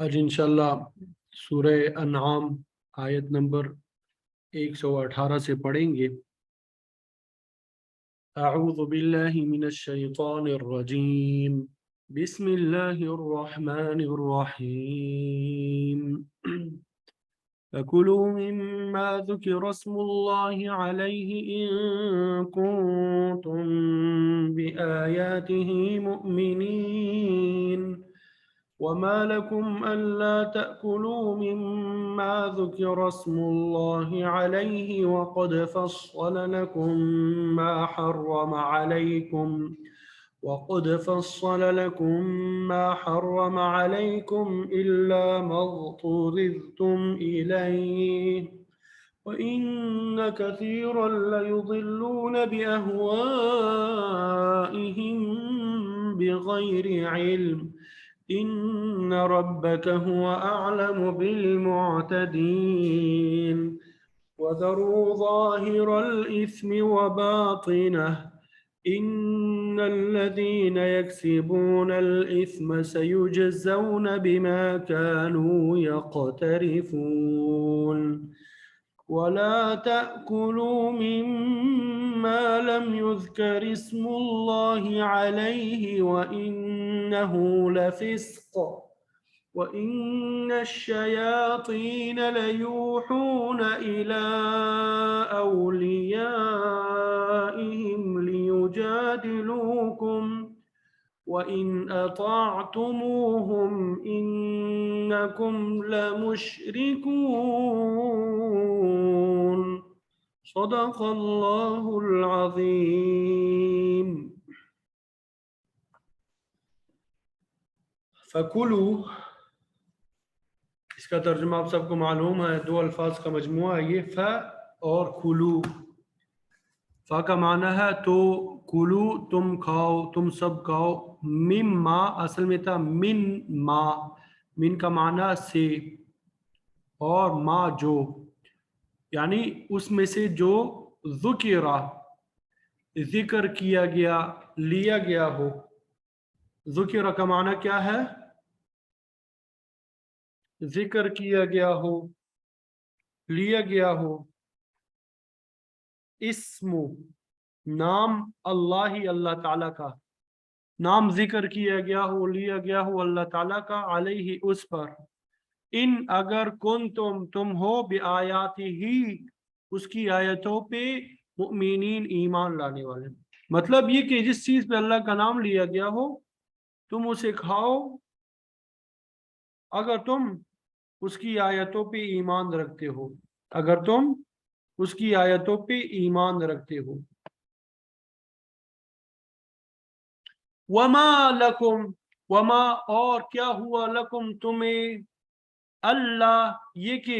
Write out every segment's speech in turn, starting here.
آج انشاءاللہ سورہ انعام آیت نمبر 118 سے پڑھیں گے۔ اعوذ باللہ من الشیطان الرجیم، بسم اللہ الرحمن الرحیم۔ فَكُلُوا مِمَّا ذُكِرَ اسْمُ اللَّهِ عَلَيْهِ إِن كُنتُم بِآيَاتِهِ مُؤْمِنِينَ وما لكم ألا تأكلوا مما ذكر اسم الله عليه وقد فصل لكم ما حرم عليكم إلا ما اضطررتم إليه وإن كثيرا ليضلون بأهوائهم بغير علم إن ربك هو أعلم بالمعتدين وذروا ظاهر الإثم وباطنه إن الذين يكسبون الإثم سيجزون بما كانوا يقترفون ولا تأكلوا مما لم يذكر اسم الله عليه وإنه لفسق وإن الشياطين ليوحون إلى أوليائهم ليجادلوكم وَإِنْ أَطَعْتُمُوهُمْ إِنَّكُمْ لَمُشْرِكُونَ صدق اللہ العظیم۔ فَكُلُوا، اس کا ترجمہ آپ سب کو معلوم ہے، دو الفاظ کا مجموعہ ہے یہ، ف اور کلو۔ ف کا معنی ہے تو، کلو تم کھاؤ، تم سب کھاؤ، مما اصل میں تھا من ما، من کا معنی سے، اور ما جو، یعنی اس میں سے جو ذکر کیا گیا، لیا گیا ہو۔ ذکر کا معنی کیا ہے؟ ذکر کیا گیا ہو، لیا گیا ہو۔ اسم نام، اللہ اللہ تعالیٰ کا نام ذکر کیا گیا ہو، لیا گیا ہو اللہ تعالیٰ کا، علیہ اس پر، ان اگر تم ہو بآیاتی ہی اس کی آیتوں پہ، مؤمنین ایمان لانے والے۔ مطلب یہ کہ جس چیز پہ اللہ کا نام لیا گیا ہو تم اسے کھاؤ اگر تم اس کی آیتوں پہ ایمان رکھتے ہو، اگر تم اس کی آیتوں پہ ایمان رکھتے ہو۔ وما لکم، وما اور کیا ہوا، لکم تمہیں، اللہ یہ کہ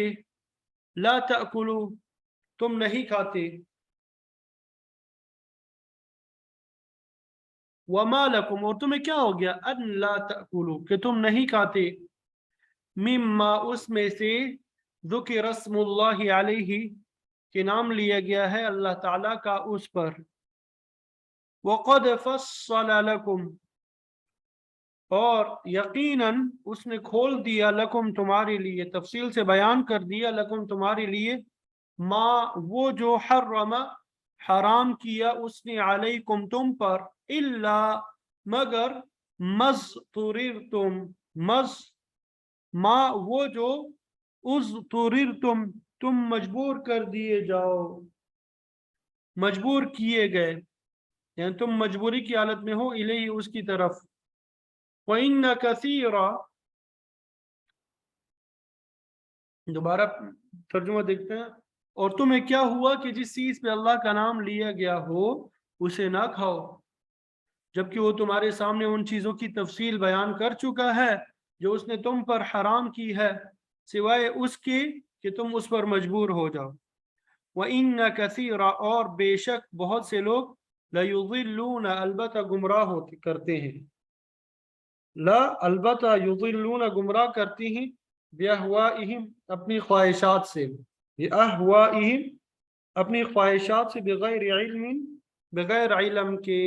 لا تأکلوا تم نہیں کھاتے، وما لکم اور تمہیں کیا ہو گیا، ان لا تأکلوا کہ تم نہیں کھاتے، مما اس میں سے، ذکر اسم اللہ علیہ کہ نام لیا گیا ہے اللہ تعالیٰ کا اس پر، وقد فصل لکم اور یقیناً اس نے کھول دیا، لکم تمہارے لیے، تفصیل سے بیان کر دیا، لکم تمہارے لیے، ما وہ جو حرم حرام کیا اس نے، علیکم تم پر، الا مگر، مضطررتم ما وہ جو، اضطررتم تم مجبور کر دیے جاؤ، مجبور کیے گئے، یعنی تم مجبوری کی حالت میں ہو، الیہ اس کی طرف۔ وَإِنَّ كَثِيرًا دوبارہ ترجمہ دیکھتے ہیں، اور تمہیں کیا ہوا کہ جس چیز پہ اللہ کا نام لیا گیا ہو اسے نہ کھاؤ، جبکہ وہ تمہارے سامنے ان چیزوں کی تفصیل بیان کر چکا ہے جو اس نے تم پر حرام کی ہے، سوائے اس کے کہ تم اس پر مجبور ہو جاؤ۔ وَإِنَّ كَثِيرًا اور بے شک بہت سے لوگ، لَيُضِلُّونَ البتہ گمراہ کرتے ہیں، لا البتہ یضلون گمراہ کرتی ہیں، بِأَهْوَائِهِمْ اپنی خواہشات سے، بِأَهْوَائِهِمْ اپنی خواہشات سے، بغیر علم بغیر علم کے،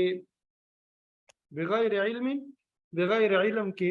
بغیر علم بغیر علم کے،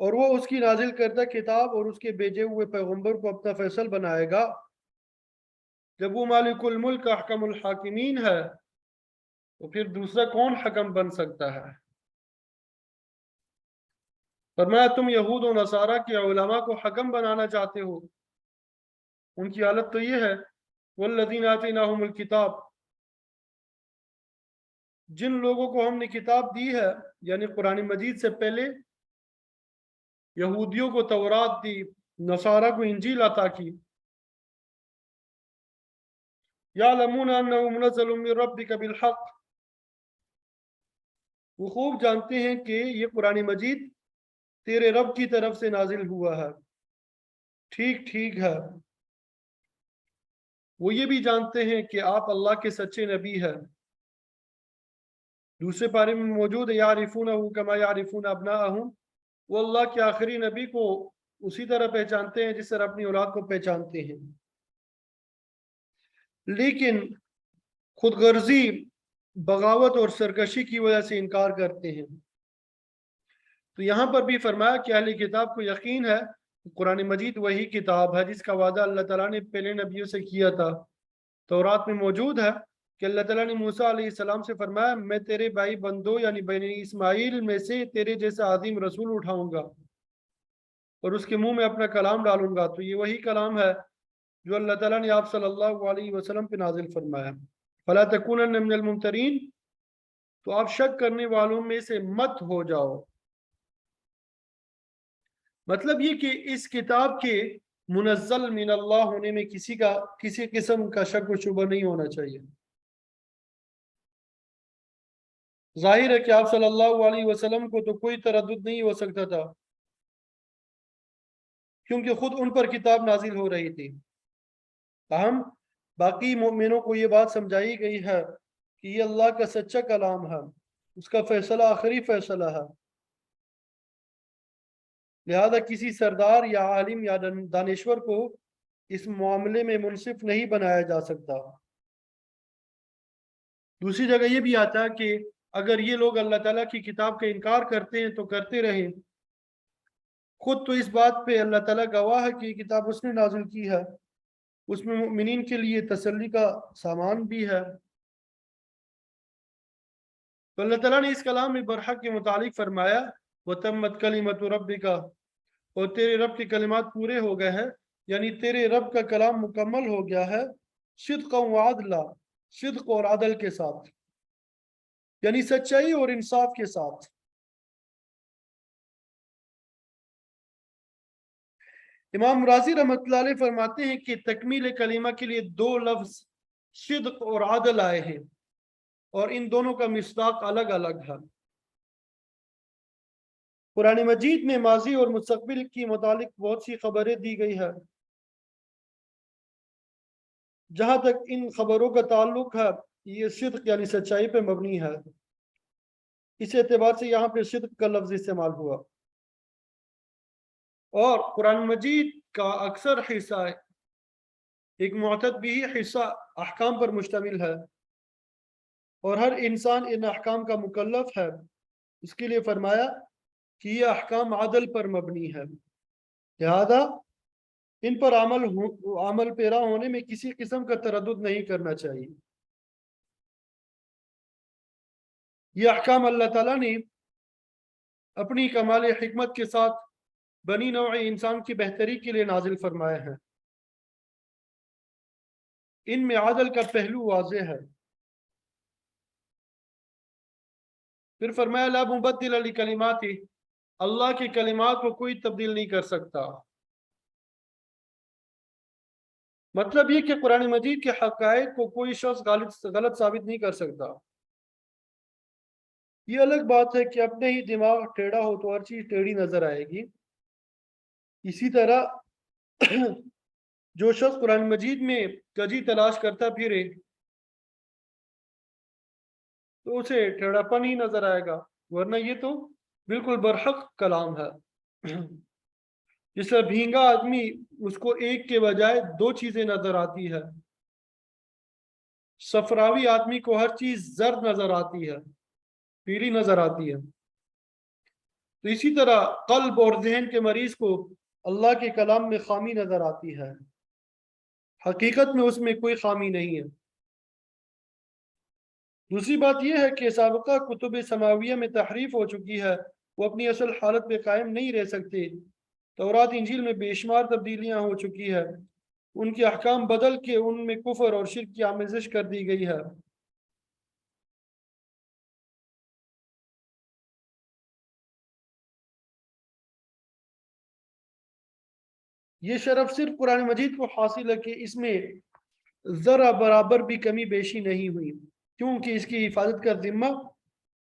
اور وہ اس کی نازل کردہ کتاب اور اس کے بھیجے ہوئے پیغمبر کو اپنا فیصل بنائے گا، جب وہ مالک الملک احکم الحاکمین ہے تو پھر دوسرا کون حکم بن سکتا ہے؟ فرمایا تم یہود و نصارہ کے علماء کو حکم بنانا چاہتے ہو، ان کی حالت تو یہ ہے والذین آتیناہم الکتاب، جن لوگوں کو ہم نے کتاب دی ہے یعنی قرآن مجید سے پہلے یہودیوں کو تورات دی، نصارہ کو انجیل عطا کی، یعلمون انہ منزل من ربک بالحق، وہ خوب جانتے ہیں کہ یہ قرآن مجید تیرے رب کی طرف سے نازل ہوا ہے، ٹھیک ٹھیک ہے۔ وہ یہ بھی جانتے ہیں کہ آپ اللہ کے سچے نبی ہیں۔ دوسرے پارے میں موجود ہے یعرفونہ کما یعرفون ابناءہم، وہ اللہ کے آخری نبی کو اسی طرح پہچانتے ہیں جس طرح اپنی اولاد کو پہچانتے ہیں، لیکن خود غرضی، بغاوت اور سرکشی کی وجہ سے انکار کرتے ہیں۔ تو یہاں پر بھی فرمایا کہ اہل کتاب کو یقین ہے قرآن مجید وہی کتاب ہے جس کا وعدہ اللہ تعالیٰ نے پہلے نبیوں سے کیا تھا۔ تورات میں موجود ہے کہ اللہ تعالیٰ نے موسیٰ علیہ السلام سے فرمایا میں تیرے بھائی بندوں یعنی بنی اسماعیل میں سے تیرے جیسا عظیم رسول اٹھاؤں گا اور اس کے منہ میں اپنا کلام ڈالوں گا۔ تو یہ وہی کلام ہے جو اللہ تعالیٰ نے آپ صلی اللہ علیہ وسلم پہ نازل فرمایا۔ فلا تکونن من الممترین، تو آپ شک کرنے والوں میں سے مت ہو جاؤ۔ مطلب یہ کہ اس کتاب کے منزل من اللہ ہونے میں کسی قسم کا شک و شبہ نہیں ہونا چاہیے۔ ظاہر ہے کہ آپ صلی اللہ علیہ وسلم کو تو کوئی تردد نہیں ہو سکتا تھا کیونکہ خود ان پر کتاب نازل ہو رہی تھی۔ تاہم باقی مومنوں کو یہ بات سمجھائی گئی ہے کہ یہ اللہ کا سچا کلام ہے، اس کا فیصلہ آخری فیصلہ ہے، لہذا کسی سردار یا عالم یا دانشور کو اس معاملے میں منصف نہیں بنایا جا سکتا۔ دوسری جگہ یہ بھی آتا ہے کہ اگر یہ لوگ اللہ تعالیٰ کی کتاب کا انکار کرتے ہیں تو کرتے رہیں، خود تو اس بات پہ اللہ تعالیٰ گواہ ہے کہ یہ کتاب اس نے نازل کی ہے، اس میں مؤمنین کے لیے تسلی کا سامان بھی ہے۔ تو اللہ تعالیٰ نے اس کلام میں برحق کے متعلق فرمایا وَتَمَّتْ كَلِمَةُ رَبِّكَ، اور تیرے رب کے کلمات پورے ہو گئے ہیں، یعنی تیرے رب کا کلام مکمل ہو گیا ہے، صدقا وعدلا، صدق اور عدل کے ساتھ، یعنی سچائی اور انصاف کے ساتھ۔ امام راضی رحمۃ اللہ علیہ فرماتے ہیں کہ تکمیل کلمہ کے لیے دو لفظ صدق اور عدل آئے ہیں اور ان دونوں کا مصداق الگ الگ ہے۔ قرآن مجید میں ماضی اور مستقبل کی متعلق بہت سی خبریں دی گئی ہے، جہاں تک ان خبروں کا تعلق ہے یہ صدق یعنی سچائی پہ مبنی ہے، اس اعتبار سے یہاں پہ صدق کا لفظ استعمال ہوا۔ اور قرآن مجید کا اکثر حصہ ایک معتد بھی حصہ احکام پر مشتمل ہے اور ہر انسان ان احکام کا مکلف ہے، اس کے لیے فرمایا کہ یہ احکام عدل پر مبنی ہے، لہذا ان پر عمل پیرا ہونے میں کسی قسم کا تردد نہیں کرنا چاہیے۔ یہ احکام اللہ تعالیٰ نے اپنی کمال حکمت کے ساتھ بنی نوع انسان کی بہتری کے لیے نازل فرمائے ہیں، ان میں عدل کا پہلو واضح ہے۔ پھر فرمایا لا مبدل لکلماتہ، اللہ کے کلمات کو کوئی تبدیل نہیں کر سکتا۔ مطلب یہ کہ قرآن مجید کے حقائق کو کوئی شخص غلط ثابت نہیں کر سکتا۔ یہ الگ بات ہے کہ اپنے ہی دماغ ٹیڑھا ہو تو ہر چیز ٹیڑھی نظر آئے گی، اسی طرح جو شخص قرآن مجید میں کجی تلاش کرتا پھرے تو اسے ٹیڑھا پن ہی نظر آئے گا، ورنہ یہ تو بالکل برحق کلام ہے۔ جس طرح بھینگا آدمی اس کو ایک کے بجائے دو چیزیں نظر آتی ہے، صفراوی آدمی کو ہر چیز زرد نظر آتی ہے، پیلی نظر آتی ہے۔ تو اسی طرح قلب اور ذہن کے مریض کو اللہ کے کلام میں خامی نظر آتی ہے، حقیقت میں اس میں کوئی خامی نہیں ہے۔ دوسری بات یہ ہے کہ سابقہ کتب سماویہ میں تحریف ہو چکی ہے، وہ اپنی اصل حالت پہ قائم نہیں رہ سکتے۔ تورات انجیل میں بے شمار تبدیلیاں ہو چکی ہے، ان کے احکام بدل کے ان میں کفر اور شرک کی آمیزش کر دی گئی ہے۔ یہ شرف صرف قرآن مجید کو حاصل ہے کہ اس میں ذرا برابر بھی کمی بیشی نہیں ہوئی، کیونکہ اس کی حفاظت کا ذمہ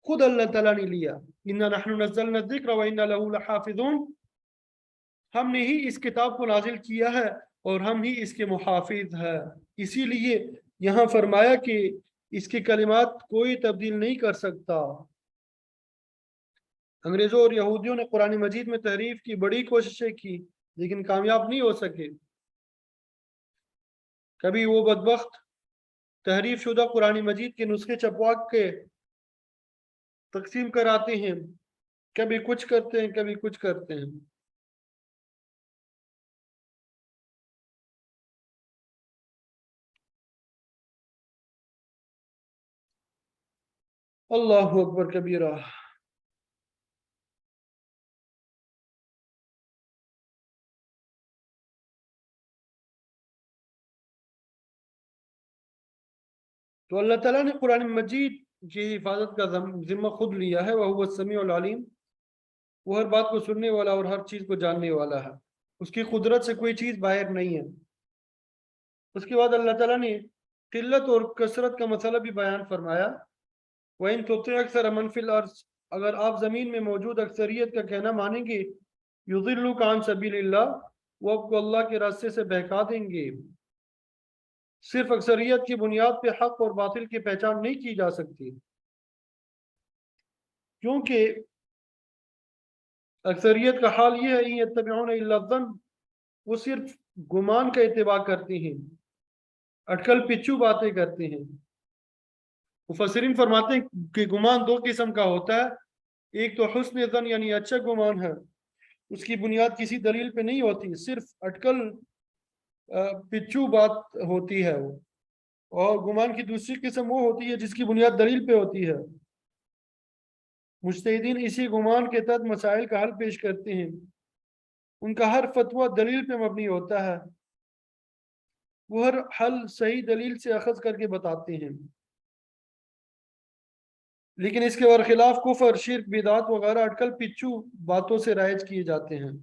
خود اللہ تعالیٰ نے لیا۔ اِنَّا نَحْنُ نَزَّلْنَا الذِّكْرَ وَإِنَّا لَهُ لَحَافِظُونَ، ہم نے ہی اس کتاب کو نازل کیا ہے اور ہم ہی اس کے محافظ ہیں۔ اسی لیے یہاں فرمایا کہ اس کے کلمات کوئی تبدیل نہیں کر سکتا۔ انگریزوں اور یہودیوں نے قرآن مجید میں تحریف کی بڑی کوششیں کی، لیکن کامیاب نہیں ہو سکے۔ کبھی وہ بدبخت تحریف شدہ قرآن مجید کے نسخے چھپوا کے تقسیم کراتے ہیں، کبھی کچھ کرتے ہیں کبھی کچھ کرتے ہیں۔ اللہ اکبر کبیرہ۔ تو اللہ تعالیٰ نے قرآن مجید کی حفاظت کا ذمہ خود لیا ہے، وَهُوَ السَّمِيعُ الْعَلِيمُ، وہ ہر بات کو سننے والا اور ہر چیز کو جاننے والا ہے، اس کی قدرت سے کوئی چیز باہر نہیں ہے۔ اس کے بعد اللہ تعالیٰ نے قلت اور کثرت کا مسئلہ بھی بیان فرمایا، وَإِن تُطِعْ أَكْثَرَ مَنْ فِي الْأَرْضِ، اگر آپ زمین میں موجود اکثریت کا کہنا مانیں گے، يُضِلُّكَ عَنْ سَبِيلِ اللَّهِ، وہ آپ کو اللہ کے راستے سے بہکا دیں گے۔ صرف اکثریت کی بنیاد پہ حق اور باطل کی پہچان نہیں کی جا سکتی، کیونکہ اکثریت کا حال یہ ہے إِن يَتَّبِعُونَ إِلَّا الظَّنَّ، وہ صرف گمان کا اتباع کرتے ہیں، اٹکل پچو باتیں کرتے ہیں۔ مفسرین فرماتے ہیں کہ گمان دو قسم کا ہوتا ہے، ایک تو حسن ظن یعنی اچھا گمان ہے، اس کی بنیاد کسی دلیل پہ نہیں ہوتی، صرف اٹکل پچو بات ہوتی ہے وہ، اور گمان کی دوسری قسم وہ ہوتی ہے جس کی بنیاد دلیل پہ ہوتی ہے۔ مجتہدین اسی گمان کے تحت مسائل کا حل پیش کرتے ہیں، ان کا ہر فتویٰ دلیل پہ مبنی ہوتا ہے، وہ ہر حل صحیح دلیل سے اخذ کر کے بتاتے ہیں، لیکن اس کے برخلاف کفر، شرک، بدعت وغیرہ اٹکل پچو باتوں سے رائج کیے جاتے ہیں۔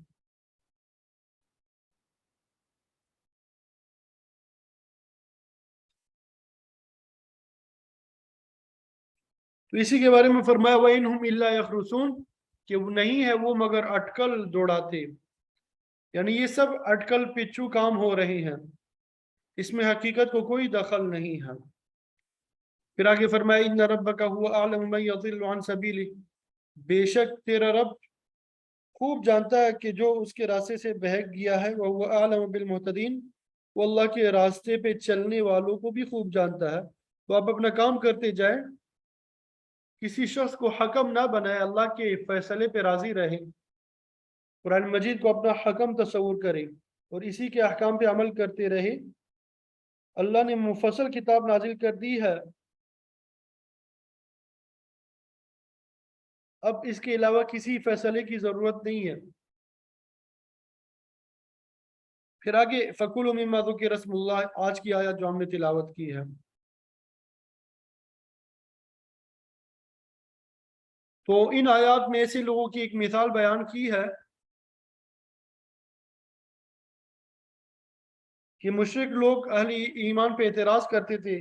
تو اسی کے بارے میں فرمایا وَإِنْهُمْ إِلَّا يَخْرُصُونَ، کہ وہ نہیں ہے وہ مگر اٹکل دوڑاتے، یعنی یہ سب اٹکل پچو کام ہو رہے ہیں، اس میں حقیقت کو کوئی دخل نہیں ہے۔ پھر آگے فرمایا إِنَّ رَبَّكَ هُوَ أَعْلَمُ مَن يَضِلُّ عَن سَبِيلِهِ، بے شک تیرا رب خوب جانتا ہے کہ جو اس کے راستے سے بہک گیا ہے، وَهُوَ أَعْلَمُ بِالْمُهْتَدِينَ، وہ اللہ کے راستے پہ چلنے والوں کو بھی خوب جانتا ہے۔ تو آپ اپنا کام کرتے جائیں، کسی شخص کو حکم نہ بنائے، اللہ کے فیصلے پہ راضی رہیں، قرآن مجید کو اپنا حکم تصور کریں اور اسی کے احکام پہ عمل کرتے رہیں۔ اللہ نے مفصل کتاب نازل کر دی ہے، اب اس کے علاوہ کسی فیصلے کی ضرورت نہیں ہے۔ پھر آگے فَكُلُوا مِمَّا ذُكِرَ اسْمُ اللَّهِ، آج کی آیت جو ہم نے تلاوت کی ہے۔ تو ان آیات میں ایسے لوگوں کی ایک مثال بیان کی ہے کہ مشرک لوگ اہل ایمان پہ اعتراض کرتے تھے،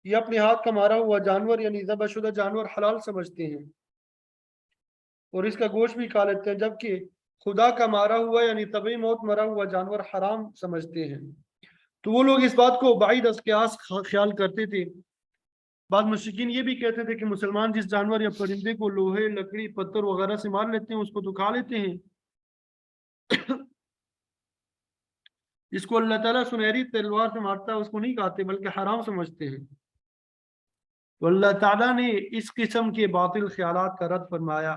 یہ اپنے ہاتھ کا مارا ہوا جانور یعنی ذبح شدہ جانور حلال سمجھتے ہیں اور اس کا گوشت بھی کھا لیتے ہیں، جبکہ خدا کا مارا ہوا یعنی طبعی موت مرا ہوا جانور حرام سمجھتے ہیں۔ تو وہ لوگ اس بات کو بعید از قیاس خیال کرتے تھے۔ بعض مشرکین یہ بھی کہتے تھے کہ مسلمان جس جانور یا پرندے کو لوہے، لکڑی، پتھر وغیرہ سے مار لیتے ہیں اس کو تو کھا لیتے ہیں، جس کو اللہ تعالیٰ سنہری تلوار سے مارتا ہے اس کو نہیں کھاتے بلکہ حرام سمجھتے ہیں۔ تو اللہ تعالیٰ نے اس قسم کے باطل خیالات کا رد فرمایا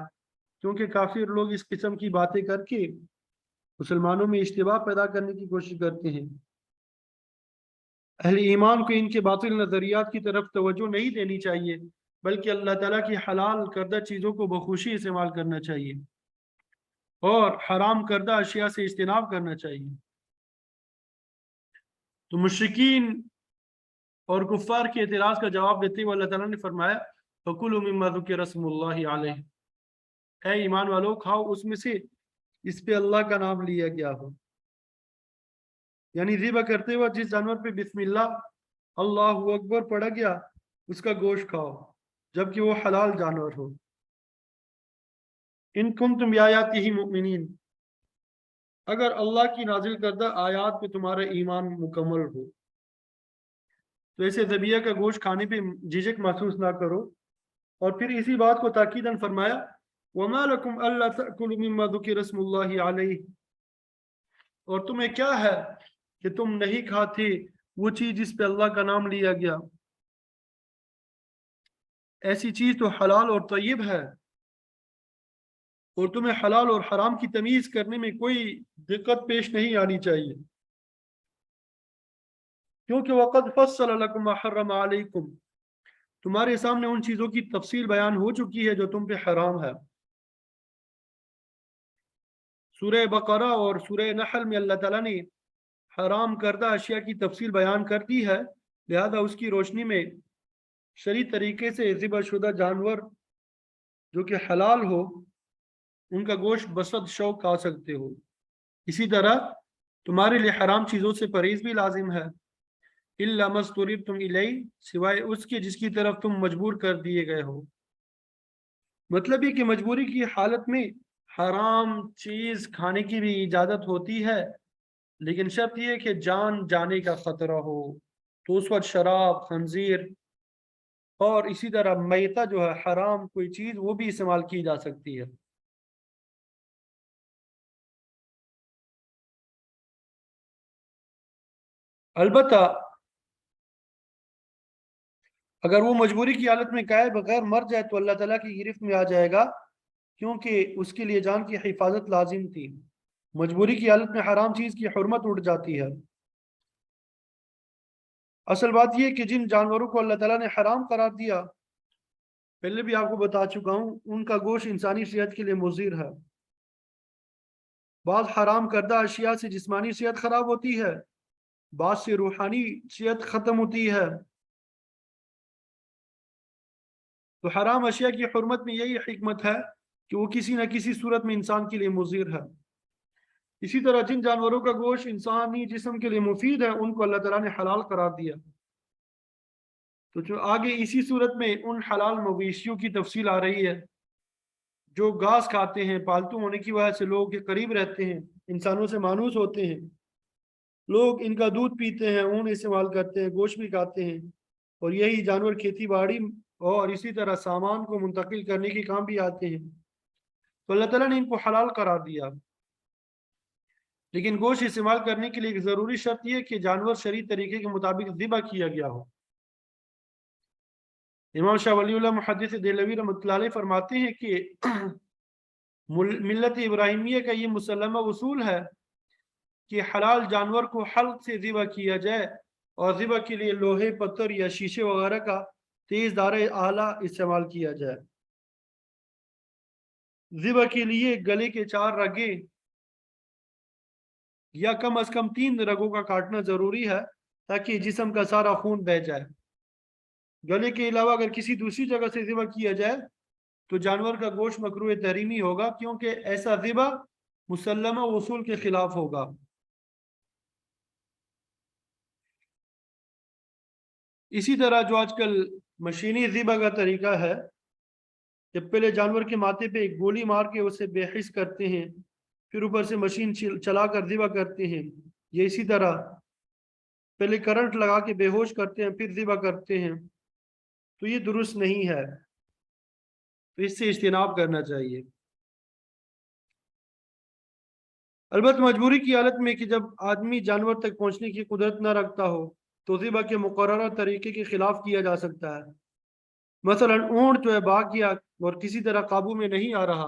کیونکہ کافر لوگ اس قسم کی باتیں کر کے مسلمانوں میں اشتباہ پیدا کرنے کی کوشش کرتے ہیں۔ اہل ایمان کو ان کے باطل نظریات کی طرف توجہ نہیں دینی چاہیے، بلکہ اللہ تعالیٰ کی حلال کردہ چیزوں کو بخوشی استعمال کرنا چاہیے اور حرام کردہ اشیاء سے اجتناب کرنا چاہیے۔ تو مشرکین اور کفار کے اعتراض کا جواب دیتے ہوئے اللہ تعالیٰ نے فرمایا فَكُلُوا مِمَّا ذُكِرَ اسْمُ اللَّهِ عَلَيْهِ، اے ایمان والو کھاؤ اس میں سے اس پہ اللہ کا نام لیا گیا ہو، یعنی ذبح کرتے ہوئے جس جانور پہ بسم اللہ اللہ اکبر پڑھا گیا اس کا گوشت کھاؤ جبکہ وہ حلال جانور ہو۔ ان کنتم بآیاتہ مؤمنین، اگر اللہ کی نازل کردہ آیات پہ تمہارا ایمان مکمل ہو تو ایسے ذبیحہ کا گوشت کھانے پہ جھجک محسوس نہ کرو۔ اور پھر اسی بات کو تاکیداً فرمایا وَمَا لَكُمْ أَلَّا تَأْكُلُوا مِمَّا ذُكِرَ اسْمُ اللَّهِ عَلَيْهِ، اور تمہیں کیا ہے کہ تم نہیں کھاتے وہ چیز جس پہ اللہ کا نام لیا گیا، ایسی چیز تو حلال اور طیب ہے، اور تمہیں حلال اور حرام کی تمیز کرنے میں کوئی دقت پیش نہیں آنی چاہیے، کیونکہ وَقَدْ فَصَّلَ لَكُمْ مَا حَرَّمَ عَلَيْكُمْ، تمہارے سامنے ان چیزوں کی تفصیل بیان ہو چکی ہے جو تم پہ حرام ہے۔ سورہ بقرہ اور سورہ نحل میں اللہ تعالیٰ نے حرام کردہ اشیاء کی تفصیل بیان کر دی ہے، لہذا اس کی روشنی میں شرعی طریقے سے ذبح شدہ جانور جو کہ حلال ہو ان کا گوشت بصد شوق کھا سکتے ہو۔ اسی طرح تمہارے لیے حرام چیزوں سے پرہیز بھی لازم ہے، الا ما اضطررتم الیہ، سوائے اس کے جس کی طرف تم مجبور کر دیے گئے ہو۔ مطلب یہ کہ مجبوری کی حالت میں حرام چیز کھانے کی بھی اجازت ہوتی ہے، لیکن شرط یہ کہ جان جانے کا خطرہ ہو، تو اس وقت شراب، خنزیر اور اسی طرح میتہ جو ہے حرام کوئی چیز وہ بھی استعمال کی جا سکتی ہے۔ البتہ اگر وہ مجبوری کی حالت میں کہے بغیر مر جائے تو اللہ تعالیٰ کی گرفت میں آ جائے گا، کیونکہ اس کے لیے جان کی حفاظت لازم تھی۔ مجبوری کی حالت میں حرام چیز کی حرمت اٹھ جاتی ہے۔ اصل بات یہ کہ جن جانوروں کو اللہ تعالیٰ نے حرام قرار دیا، پہلے بھی آپ کو بتا چکا ہوں، ان کا گوشت انسانی صحت کے لیے مضر ہے۔ بعض حرام کردہ اشیاء سے جسمانی صحت خراب ہوتی ہے، بعض سے روحانی صحت ختم ہوتی ہے۔ تو حرام اشیاء کی حرمت میں یہی حکمت ہے کہ وہ کسی نہ کسی صورت میں انسان کے لیے مضر ہے۔ اسی طرح جن جانوروں کا گوشت انسانی جسم کے لیے مفید ہے ان کو اللہ تعالیٰ نے حلال قرار دیا۔ تو جو آگے اسی صورت میں ان حلال مویشیوں کی تفصیل آ رہی ہے جو گھاس کھاتے ہیں، پالتو ہونے کی وجہ سے لوگوں کے قریب رہتے ہیں، انسانوں سے مانوس ہوتے ہیں، لوگ ان کا دودھ پیتے ہیں، اون استعمال کرتے ہیں، گوشت بھی کھاتے ہیں، اور یہی جانور کھیتی باڑی اور اسی طرح سامان کو منتقل کرنے کے کام بھی آتے ہیں۔ تو اللہ تعالیٰ نے ان کو حلال قرار دیا، لیکن گوشت استعمال کرنے کے لیے ایک ضروری شرط یہ کہ جانور شرعی طریقے کے مطابق ذبح کیا گیا ہو۔ امام شاہ ولی اللہ محدث دہلوی رحمۃ اللہ علیہ فرماتے ہیں کہ ملت ابراہیمیہ کا یہ مسلمہ اصول ہے کہ حلال جانور کو حلق سے ذبح کیا جائے اور ذبح کے لیے لوہے، پتھر یا شیشے وغیرہ کا تیز دھار آلہ استعمال کیا جائے۔ ذبح کے لیے گلے کے 4 رگیں یا کم از کم 3 رگوں کا کاٹنا ضروری ہے تاکہ جسم کا سارا خون بہہ جائے۔ گلے کے علاوہ اگر کسی دوسری جگہ سے ذبح کیا جائے تو جانور کا گوشت مکروہ تحریمی ہوگا، کیونکہ ایسا ذبح مسلمہ اصول کے خلاف ہوگا۔ اسی طرح جو آج کل مشینی ذبح کا طریقہ ہے کہ پہلے جانور کے ماتھے پہ ایک گولی مار کے اسے بے حس کرتے ہیں، پھر اوپر سے مشین چلا کر ذبح کرتے ہیں، یہ اسی طرح پہلے کرنٹ لگا کے بے ہوش کرتے ہیں پھر ذبح کرتے ہیں، تو یہ درست نہیں ہے، تو اس سے اجتناب کرنا چاہیے۔ البتہ مجبوری کی حالت میں کہ جب آدمی جانور تک پہنچنے کی قدرت نہ رکھتا ہو تو ذبح کے مقررہ طریقے کے خلاف کیا جا سکتا ہے۔ مثلا اونٹ جو ہے بھاگ گیا اور کسی طرح قابو میں نہیں آ رہا،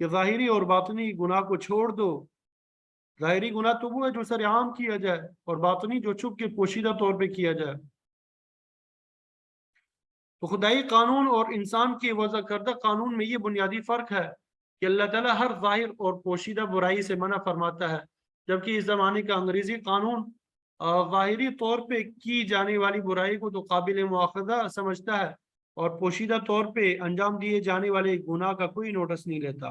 کہ ظاہری اور باطنی گناہ کو چھوڑ دو۔ ظاہری گناہ تو وہ ہے جو سر عام کیا جائے، اور باطنی جو چھپ کے پوشیدہ طور پہ کیا جائے۔ تو خدائی قانون اور انسان کے وضع کردہ قانون میں یہ بنیادی فرق ہے کہ اللہ تعالیٰ ہر ظاہر اور پوشیدہ برائی سے منع فرماتا ہے، جبکہ اس زمانے کا انگریزی قانون ظاہری طور پہ کی جانے والی برائی کو تو قابل مواخذہ سمجھتا ہے، اور پوشیدہ طور پہ انجام دیے جانے والے گناہ کا کوئی نوٹس نہیں لیتا۔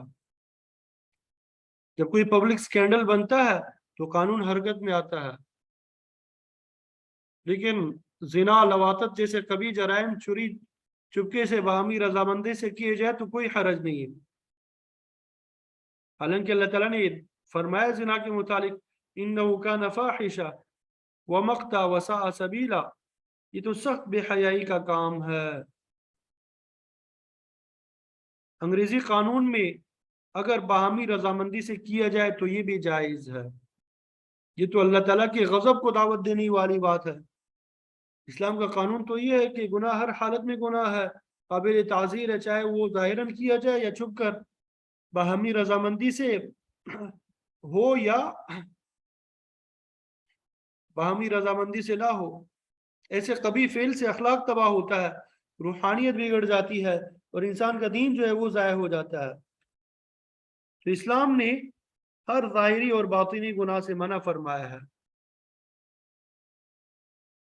جب کوئی پبلک سکینڈل بنتا ہے تو قانون حرکت میں آتا ہے، لیکن زنا، لواطت جیسے کبھی جرائم چوری چپکے سے باہمی رضامندی سے کیے جائے تو کوئی حرج نہیں ہے۔ حالانکہ اللہ تعالیٰ نے فرمایا زنا کے متعلق انہو کان فاحشہ ومقتا وساء سبیلا، یہ تو سخت بے حیائی کا کام ہے۔ انگریزی قانون میں اگر باہمی رضامندی سے کیا جائے تو یہ بھی جائز ہے، یہ تو اللہ تعالیٰ کے غضب کو دعوت دینے والی بات ہے۔ اسلام کا قانون تو یہ ہے کہ گناہ ہر حالت میں گناہ ہے، قابل تعزیر ہے، چاہے وہ ظاہراً کیا جائے یا چھپ کر، باہمی رضامندی سے ہو یا باہمی رضامندی سے نہ ہو۔ ایسے قبیح فعل سے اخلاق تباہ ہوتا ہے، روحانیت بگڑ جاتی ہے، اور انسان کا دین جو ہے وہ ضائع ہو جاتا ہے۔ تو اسلام نے ہر ظاہری اور باطنی گناہ سے منع فرمایا ہے۔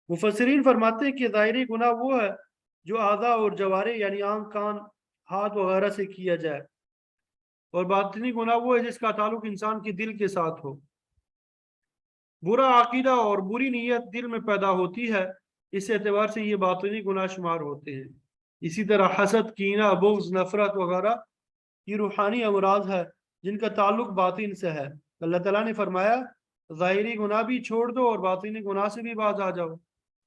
مفسرین فرماتے ہیں کہ ظاہری گناہ وہ ہے جو اعضاء اور جوارح یعنی آنکھ، کان، ہاتھ وغیرہ سے کیا جائے، اور باطنی گناہ وہ ہے جس کا تعلق انسان کے دل کے ساتھ ہو۔ برا عقیدہ اور بری نیت دل میں پیدا ہوتی ہے، اس اعتبار سے یہ باطنی گناہ شمار ہوتے ہیں۔ اسی طرح حسد، کینہ، بغض، نفرت وغیرہ یہ روحانی امراض ہے جن کا تعلق باطن سے ہے۔ اللہ تعالیٰ نے فرمایا ظاہری گناہ بھی چھوڑ دو اور باطنی گناہ سے بھی باز آ جاؤ،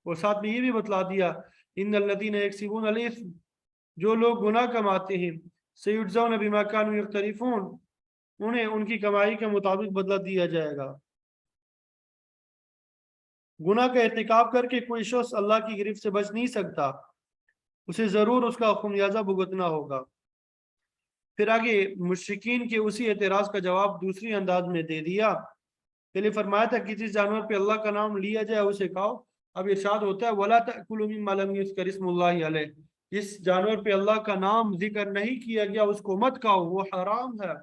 اور ساتھ میں یہ بھی بتلا دیا ان الذین یکسبون الاثم، جو لوگ گناہ کماتے ہیں، سیجزون بما کانوا یقترفون، انہیں ان کی کمائی کے مطابق بدلہ دیا جائے گا۔ گناہ کا ارتکاب کر کے کوئی شخص اللہ کی گرفت سے بچ نہیں سکتا، اسے ضرور اس کا خمیازہ بھگتنا ہوگا۔ پھر آگے مشرکین کے اسی اعتراض کا جواب دوسری انداز میں دے دیا۔ پہلے فرمایا تھا کہ جس جانور پہ اللہ کا نام لیا جائے اسے کھاؤ، اب ارشاد ہوتا ہے وَلَا تَأْكُلُوا مِمَّا لَمْ يُذْكَرِ اسْمُ اللَّهِ عَلَيْهِ، جس جانور پہ اللہ کا نام ذکر نہیں کیا گیا اس کو مت کھاؤ، وہ حرام ہے۔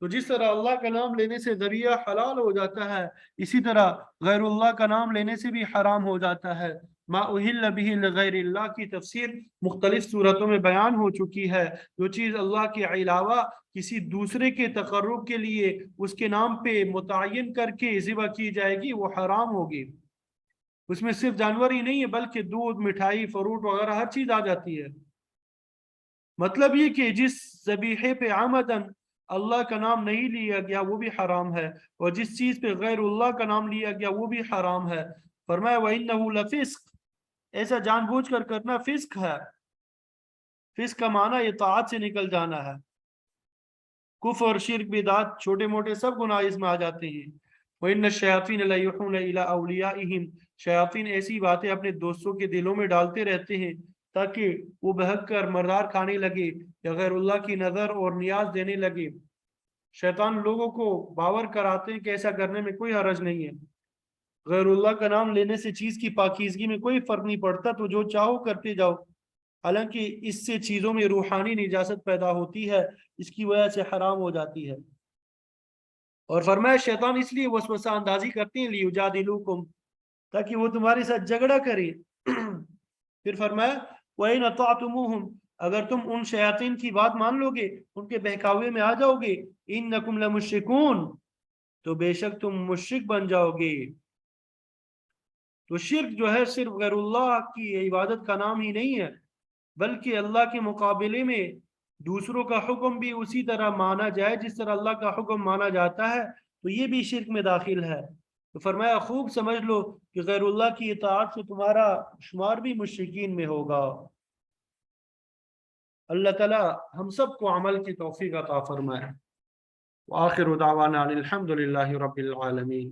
تو جس طرح اللہ کا نام لینے سے ذریعہ حلال ہو جاتا ہے، اسی طرح غیر اللہ کا نام لینے سے بھی حرام ہو جاتا ہے۔ ما اہل بہ لغیر اللہ کی تفسیر مختلف صورتوں میں بیان ہو چکی ہے۔ جو چیز اللہ کے علاوہ کسی دوسرے کے تقرب کے لیے اس کے نام پہ متعین کر کے ذبح کی جائے گی وہ حرام ہوگی۔ اس میں صرف جانور ہی نہیں ہے بلکہ دودھ، مٹھائی، فروٹ وغیرہ ہر چیز آ جاتی ہے۔ مطلب یہ کہ جس ذبیحے پہ عمدن اللہ کا نام نہیں لیا گیا وہ بھی حرام ہے، اور جس چیز پہ غیر اللہ کا نام لیا گیا وہ بھی حرام ہے۔ فرمایا وَإِنَّهُ لَفِسْقٌ، ایسا جان بوجھ کر کرنا فسق ہے۔ فسق کا معنی اطاعت سے نکل جانا ہے۔ کفر، شرک، بدعت، چھوٹے موٹے سب گناہ اس میں آ جاتے ہیں۔ وَإِنَّ الشَّيَاطِينَ لَيُوحُونَ إِلَىٰ أَوْلِيَائِهِمْ، شیاطین ایسی باتیں اپنے دوستوں کے دلوں میں ڈالتے رہتے ہیں تاکہ وہ بہک کر مردار کھانے لگے یا غیر اللہ کی نظر اور نیاز دینے لگے۔ شیطان لوگوں کو باور کراتے ہیں کہ ایسا کرنے میں کوئی حرج نہیں ہے، غیر اللہ کا نام لینے سے چیز کی پاکیزگی میں کوئی فرق نہیں پڑتا، تو جو چاہو کرتے جاؤ، حالانکہ اس سے چیزوں میں روحانی نجاست پیدا ہوتی ہے، اس کی وجہ سے حرام ہو جاتی ہے۔ اور فرمایا شیطان اس لیے وسوسہ اندازی کرتے ہیں لیجادلوکم، تاکہ وہ تمہارے ساتھ جھگڑا کرے۔ پھر فرمایا وَإِنْ أَطَعْتُمُوهُمْ، اگر تم ان شیاطین کی بات مان لو گے، ان کے بہکاوے میں آ جاؤ گے، إِنَّكُمْ لَمُشْرِكُونَ، تو بے شک تم مشرک بن جاؤ گے۔ تو شرک جو ہے صرف غیر اللہ کی عبادت کا نام ہی نہیں ہے، بلکہ اللہ کے مقابلے میں دوسروں کا حکم بھی اسی طرح مانا جائے جس طرح اللہ کا حکم مانا جاتا ہے، تو یہ بھی شرک میں داخل ہے۔ تو فرمایا خوب سمجھ لو کہ غیر اللہ کی اطاعت سے تمہارا شمار بھی مشرکین میں ہوگا۔ اللہ تعالی ہم سب کو عمل کی توفیق عطا فرمائے۔ وآخر دعوانا الحمد للہ رب العالمین۔